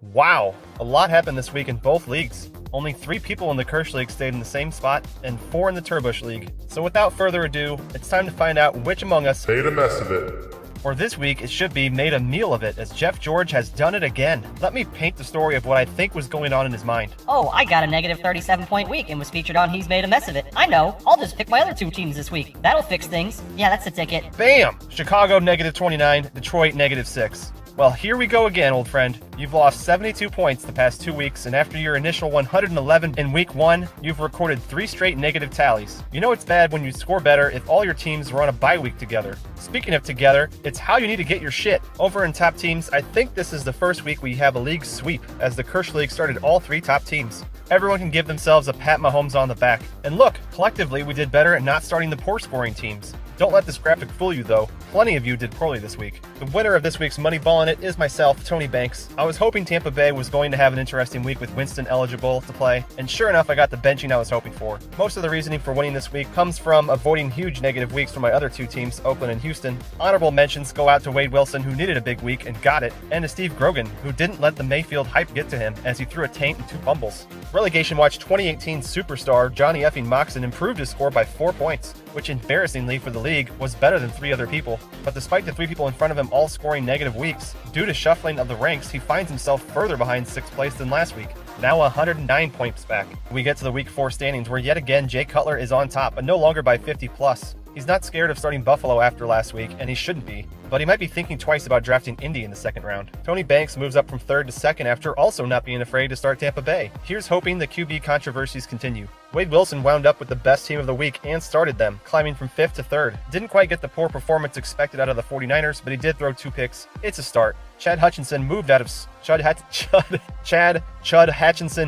Wow, a lot happened this week in both leagues. Only 3 people in the Kirsch League stayed in the same spot, and 4 in the Turbush League. So without further ado, it's time to find out which among us made a mess of it. For this week, it should be made a meal of it, as Jeff George has done it again. Let me paint the story of what I think was going on in his mind. Oh, I got a negative 37-point week and was featured on He's Made a Mess of It. I know, I'll just pick my other 2 teams this week. That'll fix things. Yeah, that's the ticket. Bam! Chicago negative 29, Detroit negative 6. Well, here we go again, old friend. You've lost 72 points the past 2 weeks, and after your initial 111 in week 1, you've recorded 3 straight negative tallies. You know it's bad when you score better if all your teams are on a bye week together. Speaking of together, it's how you need to get your shit. Over in top teams, I think this is the first week we have a league sweep, as the Kirsch League started all 3 top teams. Everyone can give themselves a pat Mahomes on the back. And look, collectively we did better at not starting the poor scoring teams. Don't let this graphic fool you though. Plenty of you did poorly this week. The winner of this week's Money Ball in It is myself, Tony Banks. I was hoping Tampa Bay was going to have an interesting week with Winston eligible to play, and sure enough I got the benching I was hoping for. Most of the reasoning for winning this week comes from avoiding huge negative weeks for my other 2 teams, Oakland and Houston. Honorable mentions go out to Wade Wilson, who needed a big week and got it, and to Steve Grogan, who didn't let the Mayfield hype get to him as he threw a taint and 2 fumbles. Relegation Watch 2018 superstar Johnny effing Moxon improved his score by 4 points, which embarrassingly for the league was better than 3 other people. But despite the 3 people in front of him all scoring negative weeks, due to shuffling of the ranks, he finds himself further behind 6th place than last week, now 109 points back. We get to the week 4 standings where yet again Jay Cutler is on top, but no longer by 50 plus. He's not scared of starting Buffalo after last week, and he shouldn't be, but he might be thinking twice about drafting Indy in the 2nd round. Tony Banks moves up from 3rd to 2nd after also not being afraid to start Tampa Bay. Here's hoping the QB controversies continue. Wade Wilson wound up with the best team of the week and started them, climbing from 5th to 3rd. Didn't quite get the poor performance expected out of the 49ers, but he did throw 2 picks. It's a start. Chad Hutchinson moved out of Chud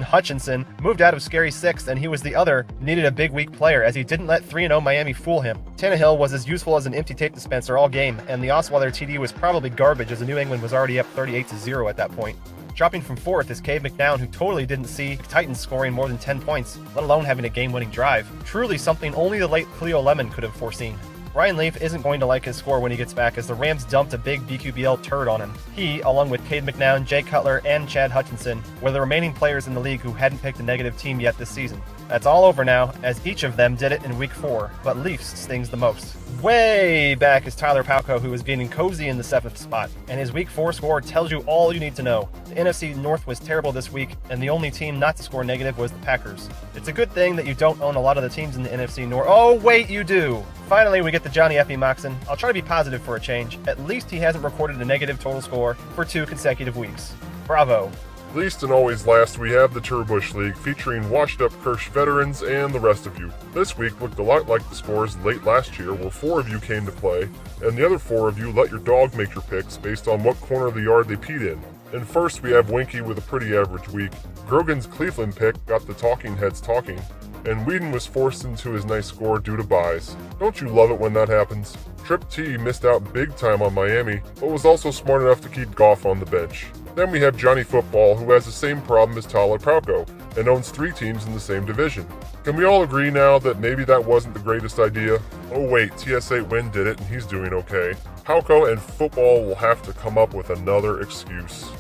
Hutchinson moved out of scary 6th, and he was the other needed a big week player as he didn't let 3-0 Miami fool him. Tannehill was as useful as an empty tape dispenser all game, and the Osweiler TD was probably garbage as the New England was already up 38-0 at that point. Dropping from 4th is Cade McNown, who totally didn't see the Titans scoring more than 10 points, let alone having a game-winning drive. Truly something only the late Cleo Lemon could have foreseen. Ryan Leaf isn't going to like his score when he gets back as the Rams dumped a big BQBL turd on him. He, along with Cade McNown, Jay Cutler, and Chad Hutchinson, were the remaining players in the league who hadn't picked a negative team yet this season. That's all over now, as each of them did it in week 4, but Leafs stings the most. Way back is Tyler Palko, who is getting cozy in the 7th spot, and his week 4 score tells you all you need to know. The NFC North was terrible this week, and the only team not to score negative was the Packers. It's a good thing that you don't own a lot of the teams in the NFC North. Oh wait, you do! Finally, we get the Johnny effing Moxon. I'll try to be positive for a change. At least he hasn't recorded a negative total score for 2 consecutive weeks. Bravo. Least and always last, we have the Turbush League featuring washed-up Kirsch veterans and the rest of you. This week looked a lot like the scores late last year where 4 of you came to play, and the other 4 of you let your dog make your picks based on what corner of the yard they peed in. And first we have Winky with a pretty average week. Grogan's Cleveland pick got the talking heads talking, and Whedon was forced into his nice score due to buys. Don't you love it when that happens? Trip T missed out big time on Miami, but was also smart enough to keep Goff on the bench. Then we have Johnny Football, who has the same problem as Tyler Palko, and owns 3 teams in the same division. Can we all agree now that maybe that wasn't the greatest idea? Oh wait, TS8 Win did it and he's doing okay. Palko and Football will have to come up with another excuse.